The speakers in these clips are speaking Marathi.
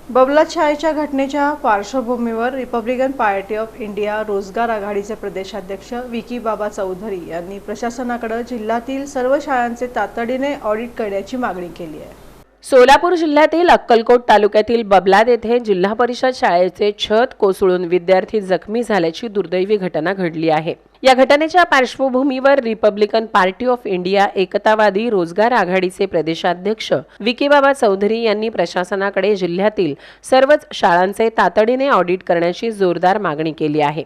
बबलाद शाळेच्या घटनेच्या पार्श्वभूमीवर रिपब्लिकन पार्टी ऑफ इंडिया रोजगार आघाडीचे प्रदेशाध्यक्ष विकी बाबा चौधरी यांनी प्रशासनाकडे जिल्ह्यातील सर्व शाळांचे तातडीने ऑडिट करण्याची मागणी केली आहे। सोलापूर जिल्ह्यातील अक्कलकोट तालुक्यातील बबलाद येथे जिल्हा परिषद शाळेचे छत कोसळून विद्यार्थी जखमी झाल्याची दुर्दैवी घटना घडली आहे। या घटनेच्या पार्श्वभूमीवर रिपब्लिकन पार्टी ऑफ इंडिया एकतावादी रोजगार आघाडीचे प्रदेशाध्यक्ष विकीबाबा चौधरी यांनी प्रशासनाकडे जिल्ह्यातील सर्वच शाळांचे तातडीने ऑडिट करण्याची जोरदार मागणी केली आहे।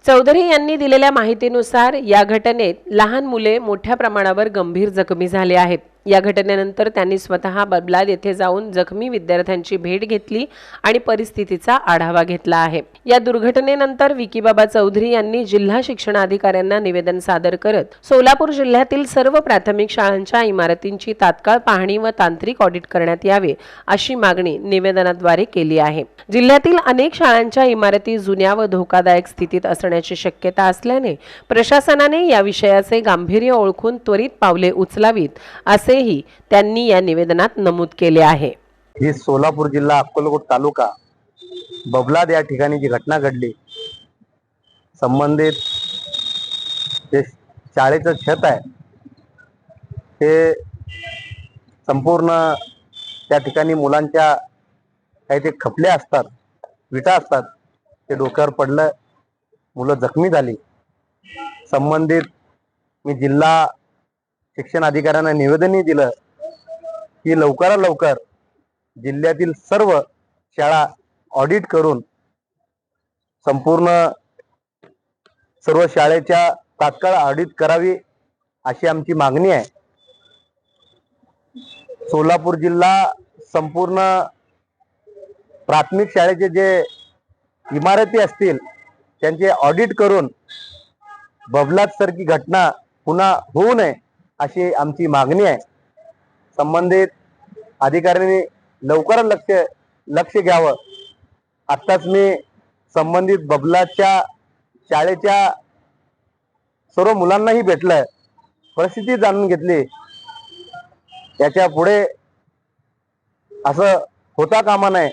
चौधरी यांनी दिलेल्या माहितीनुसार या घटनेत लहान मुले मोठ्या प्रमाणावर गंभीर जखमी झाले आहेत। या घटनेनंतर त्यांनी स्वतः बबलाद येथे जाऊन जखमी विद्यार्थ्यांची भेट घेतली आणि परिस्थितीचा आढावा घेतला आहे। या दुर्घटनेनंतर विकीबाबा चौधरी यांनी जिल्हा शिक्षणाधिकाऱ्यांना निवेदन सादर करत सोलापूर जिल्ह्यातील सर्व प्राथमिक शाळांच्या इमारतींची तात्काळ पाहणी व तांत्रिक ऑडिट करण्यात यावे अशी मागणी निवेदनाद्वारे केली आहे। जिल्ह्यातील अनेक शाळांच्या इमारती जुन्या व धोकादायक स्थितीत असण्याची शक्यता असल्याने प्रशासनाने या विषयाचे गांभीर्य ओळखून त्वरित पावले उचलावीत असेही त्यांनी या निवेदनात नमूद केले आहे। ही सोलापूर जिल्हा अक्कलकोट तालुका बबलाद या ठिकाणी जी घटना घडली, संबंधित जे शाळेचं छत आहे ते संपूर्ण त्या ठिकाणी मुलांच्या काही ते खपल्या असतात, विटा असतात, ते डोक्यावर पडलं, मुलं जखमी झाली। संबंधित मी जिल्हा शिक्षण अधिकाऱ्यांना निवेदनही दिलं की लवकरात लवकर जिल्ह्यातील सर्व शाळा ऑडिट करून संपूर्ण सर्व शाळेच्या तात्काळ ऑडिट करावी अशी आमची मागणी आहे। सोलापूर जिल्हा संपूर्ण प्राथमिक शाळेचे जे इमारती असतील त्यांचे ऑडिट करून बबलाद सारखी घटना पुन्हा होऊ नये अशी आमची मागणी आहे। संबंधित अधिकाऱ्यांनी लवकरात लक्ष घ्यावं। आत्ताच मी संबंधित बबलादच्या शाळेच्या सर्व मुलांनाही भेटलंय, परिस्थिती जाणून घेतली। याच्या पुढे असं होता कामा नये